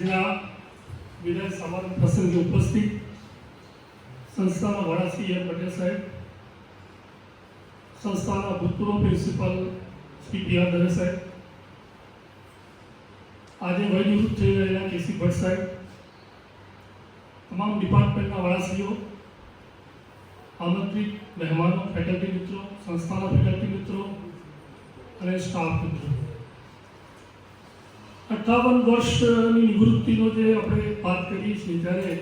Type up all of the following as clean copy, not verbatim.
આજના વિદાય સમારંભ પ્રસંગે ઉપસ્થિત સંસ્થાના વડા શ્રી એમ પટેલ સાહેબ, સંસ્થાના ભૂતપૂર્વ principal Shri P R Dave સાહેબ, આજે વયનિવૃત્ત થઈ રહેલા કેસી ભટ્ટ સાહેબ, તમામ ડિપાર્ટમેન્ટના વડાશ્રીઓ, આમંત્રિત મહેમાનો, ફેકલ્ટી મિત્રો, સંસ્થાના ફેકલ્ટી મિત્રો અને સ્ટાફ મિત્રો, 58 વર્ષની નિવૃત્તિનો જે આપણે વાત કરીએ છીએ ત્યારે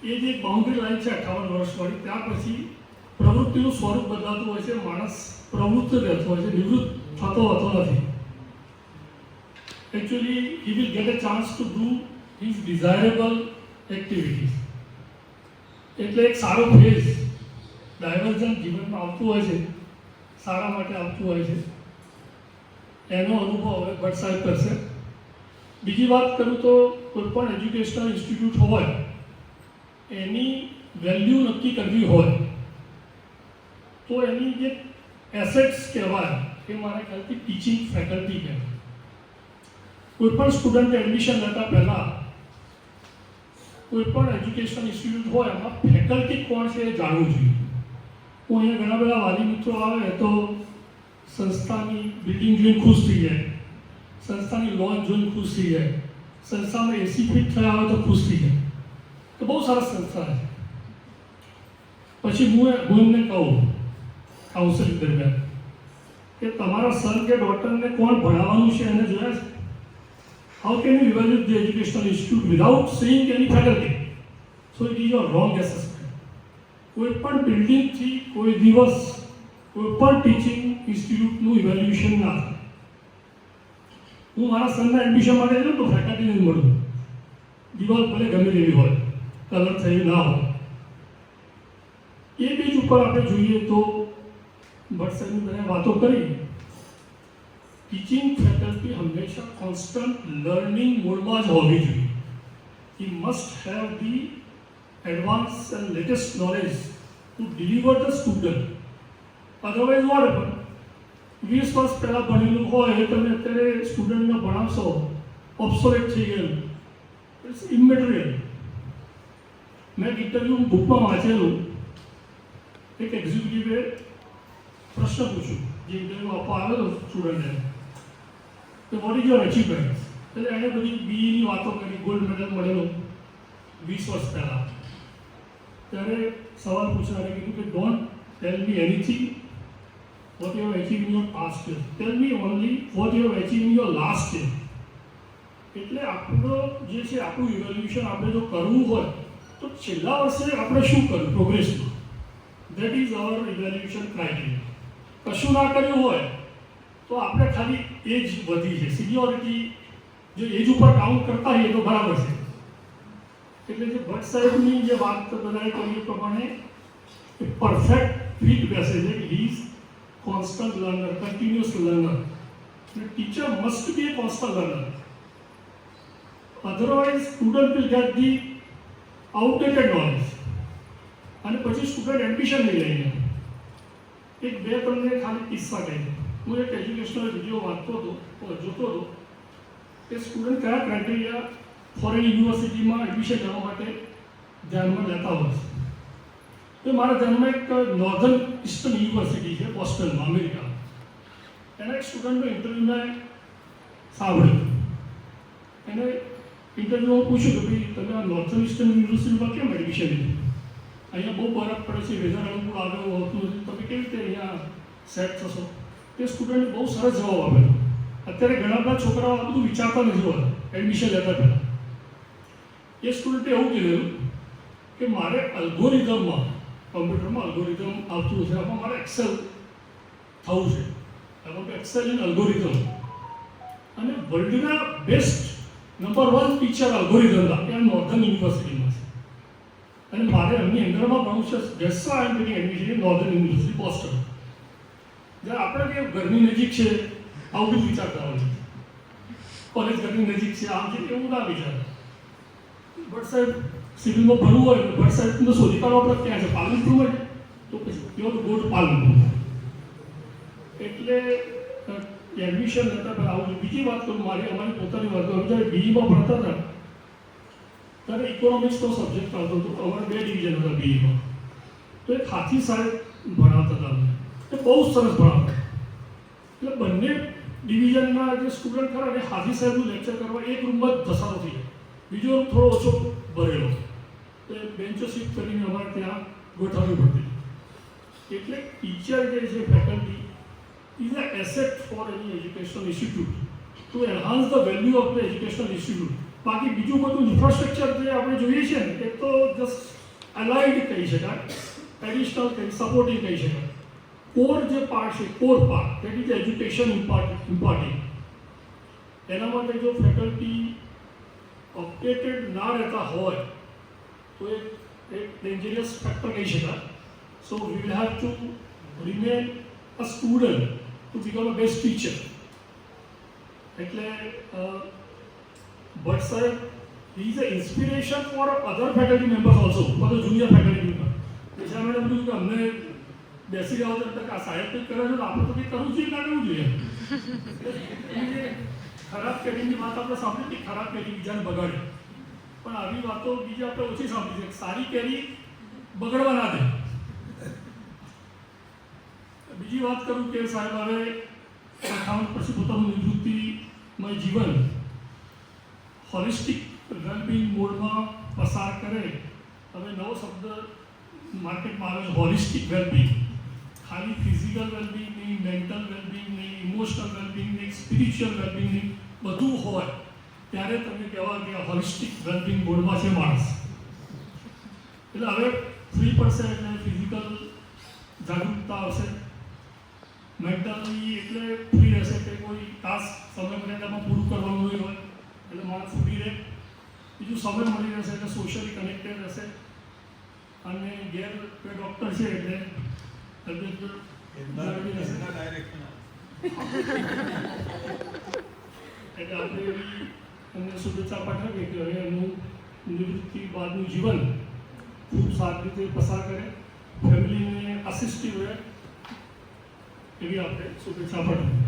એ જે બાઉન્ડ્રી લાઈન છે 58 વર્ષવાળી, ત્યાર પછી પ્રવૃત્તિનું સ્વરૂપ બદલાતું હોય છે, માણસ પ્રવૃત્ત રહેતો હોય છે, નિવૃત્ત થતો હોતો નથી. Actually, he will get a chance to do his desirable activities. એટલે એક સારો ફેઝ ડાયવર્ઝન જીવનમાં આવતું હોય છે, સારા માટે આવતું હોય છે, એનો અનુભવ હવે ભટ્ટ સાહેબ કરશે. બીજી વાત કરું તો કોઈ પણ એજ્યુકેશનલ ઇન્સ્ટિટ્યૂટ હોય એની વેલ્યુ નક્કી કરવી હોય તો એની જે એસેટ્સ કહેવાય એ મારા ખ્યાલથી ટીચિંગ ફેકલ્ટી કહેવાય. કોઈ પણ સ્ટુડન્ટ એડમિશન લેતા પહેલાં કોઈ પણ એજ્યુકેશનલ ઇન્સ્ટિટ્યૂટ હોય એમાં ફેકલ્ટી કોણ છે એ જાણવું જોઈએ. હું અહીંયા ઘણા બધા વાલી મિત્રો આવે તો સંસ્થાની બિલ્ડિંગ જોઈને ખુશ થઈ જાય, સંસ્થાની લોન જોઈને ખુશ થઈ જાય, સંસ્થામાં એસી ફિટ થયા હોય તો ખુશ થઈ જાય કે બહુ સરસ સંસ્થા છે. પછી હું એમને કહું કાઉન્સેલિંગ દરમિયાન કે તમારા સન કે ડોટરને કોણ ભણાવવાનું છે એને જોયા છે? How can you evaluate the educational institute without seeing any faculty? So it is a wrong assessment. કોઈ પણ બિલ્ડિંગથી કોઈ દિવસ કોઈ પણ ટીચિંગ ઇન્સ્ટિટ્યૂટનું ઇવેલ્યુએશન ના થાય. હું મારા સનના એડમિશન માટે જાઉં તો ફેકલ્ટીને જ મળું, દિવાલ ભલે ગમે તેવી હોય, કલર થયું ના હોય. એ બીજ ઉપર આપણે જોઈએ તો ભટ્ટ સાહેબની બધી વાતો કરી, ટીચિંગ ફેકલ્ટી હંમેશા કોન્સ્ટન્ટ લર્નિંગ મોડમાં જ હોવી જોઈએ. He must have the advance and latest knowledge to deliver the student. Otherwise what happen, 20 વર્ષ પહેલાં ભણેલું હોય એ તમે અત્યારે સ્ટુડન્ટને ભણાવશો, ઓબ્સોલેટ થઈ ગયેલું, ઇટ્સ ઇમેટિરિયલ. મેં એક ઇન્ટરવ્યૂ બુકમાં વાંચેલું, એક એક્ઝિક્યુટિવે પ્રશ્ન પૂછ્યું જે ઇન્ટરવ્યૂ આપવા આવેલો સ્ટુડન્ટને કે વોટ ઇઝ યોર અચીવમેન્ટ. એટલે એણે બધી બીઈની વાતો કરી, ગોલ્ડ મેડલ મળેલો 20 વર્ષ પહેલાં. ત્યારે સવાલ પૂછનારે કીધું કે don't tell me anything what you have achieved in your past year. Tell me only what you have achieved in your last year. એટલે આપણો જે છે આપણું ઇવેલ્યુએશન આપણે જો કરવું હોય તો છેલ્લા વર્ષે આપણે શું કર્યું પ્રોગ્રેસમાં, that is our evaluation criteria. કશું ના કર્યું હોય તો આપણે ખાલી એજ વધી છે, સિનિયોરિટી જો એજ ઉપર કાઉન્ટ કરતા હોઈએ તો બરાબર છે. એટલે જે ભટ્ટ સાહેબની જે વાત બધાએ કરી પ્રમાણે પરફેક્ટ ફિટ બેસે છે કે he is constant learner, continuous learner. The teacher must be a constant learner. Otherwise, student will get the outdated knowledge. અને પછી સ્ટુડન્ટ એડમિશન લઈ લઈને એક બે તમને ખાલી કિસ્સા કહી દઉં. હું એક એજ્યુકેશનલ વિડીયો વાંચતો હતો, જોતો હતો કે સ્ટુડન્ટ કયા ક્રાઇટેરિયા ફોરેન યુનિવર્સિટીમાં એડમિશન લેવા માટે ધ્યાનમાં લેતા હોય છે. તો મારા ધ્યાનમાં એક નોર્ધન ઈસ્ટર્ન યુનિવર્સિટી છે બોસ્ટનમાં, અમેરિકા. એના એક સ્ટુડન્ટનો ઇન્ટરવ્યૂ મેં સાંભળ્યો. એને ઇન્ટરવ્યૂમાં પૂછ્યું કે ભાઈ તમે આ નોર્ધન ઈસ્ટર્ન યુનિવર્સિટીમાં કેમ એડમિશન લીધું? અહીંયા બહુ બરફ પડે છે, વેધર અનુકૂળ આવ્યો હોતું નથી, તમે કેવી રીતે અહીંયા સેટ થશો? તે સ્ટુડન્ટે બહુ સરસ જવાબ આપેલો. અત્યારે ઘણા બધા છોકરાઓ આ બધું વિચારતા નથી હોતા એડમિશન લેતા પહેલાં. એ સ્ટુડન્ટે એવું કીધેલું કે મારે અલ્ગોરિધમમાં, કમ્પ્યુટરમાં અલ્ગોરિધમ આવતું છે, આમાં મારે એક્સેલ થવું છે, આમાં એક્સેલ ઇન અલ્ગોરિધમ. અને વર્લ્ડના બેસ્ટ નંબર 1 ટીચર અલ્ગોરિધમના એ નોર્ધન યુનિવર્સિટીમાં છે. અને મારે એમની અંદરમાં ભણવું છે. જેસા I am taking admission in northern university Boston. જ્યારે આપણે કે ઘરની નજીક છે આવું વિચારતા હોય, કોલેજ ઘરની નજીક છે આમ છે એવું ના વિચાર. ભટ્ટ સાહેબ સિવિલમાં ભણવું હોય તો ભટ્ટ સાહેબનો શોધી કાઢવા આપણે ક્યાં છે, પાલનપુર હોય તો પછી પ્યોર ગોટ પાલનપુર. એટલે એડમિશન લેતા પહેલાં આવું છે. બીજી વાત કરું, અમારી પોતાની વાત કરું, જ્યારે બીઈમાં ભણતા હતા ત્યારે ઇકોનોમિક્સનો સબ્જેક્ટ આવતો હતો. અમારે 2 ડિવિઝન હતા બીઈમાં. તો એક હાથી સાહેબ ભણાવતા હતા અમને, એ બહુ સરસ ભણાવતા. એટલે બંને ડિવિઝનના જે સ્ટુડન્ટ ખરા ને હાથી સાહેબનું લેક્ચર કરવા એક રૂમમાં જ ધસારો થઈ જાય, બીજો રૂમ થોડો ઓછો ભરેલો. તો એ બેન્ચો શિફ્ટ કરીને અમારે ત્યાં ગોઠવવી પડતી. એટલે ટીચર જે છે, faculty is an asset for any educational institute to enhance the value of the educational institute. બાકી બીજું બધું ઇન્ફ્રાસ્ટ્રક્ચર જે આપણે જોઈએ છે ને એ તો જસ્ટ અલાઇડ કહી શકાય, એડિશનલ કહી, સપોર્ટિંગ કહી શકાય. કોર જે પાર્ટ છે, core part that is education importing. એના માટે જો ફેકલ્ટી અપડેટેડ ના રહેતા હોય તો એક ડેન્જરિયસ ફેક્ટર કહી શકાય. So we will have to remain a student to become a best teacher. એટલે Bhatt sir, he is an inspiration for other faculty members also, for the junior faculty members. વિશા madam કીધું કે અમને બેસી રહ્યા હતા કે આ સાહેબ કંઈક કરે છે તો આપણે તો કંઈક કરવું જોઈએ ના કરવું જોઈએ. ખરાબ પેઢીની વાત આપણે સાંભળી કે ખરાબ પેઢી બીજાને બગાડે, પણ આવી વાતો બીજી આપણે ઓછી સાંભળી છે. સારી પેઢી બગડવા ના દે. બીજી વાત કરું કે સાહેબ હવે 58 પછી પોતાનું નિવૃત્તિમય જીવન હોલિસ્ટિક વેલબિંગ મોડમાં પસાર કરે. હવે નવો શબ્દ માર્કેટમાં આવે છે, હોલિસ્ટિક વેલબિંગ. ખાલી ફિઝિકલ વેલબિંગ નહીં, મેન્ટલ વેલબિંગ નહીં, ઇમોશનલ વેલબિંગ નહીં, સ્પિરિચ્યુઅલ વેલબિંગ નહીં, બધું હોય ત્યારે તમે કહેવા કે હોલિસ્ટિક વેલબિંગ મોડમાં છે માણસ. એટલે હવે ફ્રી પડશે એટલે ફિઝિકલ જાગૃતતા આવશે, મેન્ટલી એટલે ફ્રી રહેશે કે કોઈ ટાસ્ક સમય મર્યાદામાં પૂરું કરવાનું હોય એટલે માણસ ફ્રી રહે. બીજું સમય મળી રહેશે એટલે સોશિયલી કનેક્ટેડ રહેશે. અને ઘેર કોઈ ડૉક્ટર છે એટલે તબિયત જાળવી રહેશે. એટલે આપણે એવી એમને શુભેચ્છા પાઠવીએ કે હવે એમનું નિવૃત્તિ બાદનું જીવન ખૂબ સારી રીતે પસાર કરે, ફેમિલીને આસિસ્ટિવ રહે, એવી આપણે શુભેચ્છા પાઠવીએ.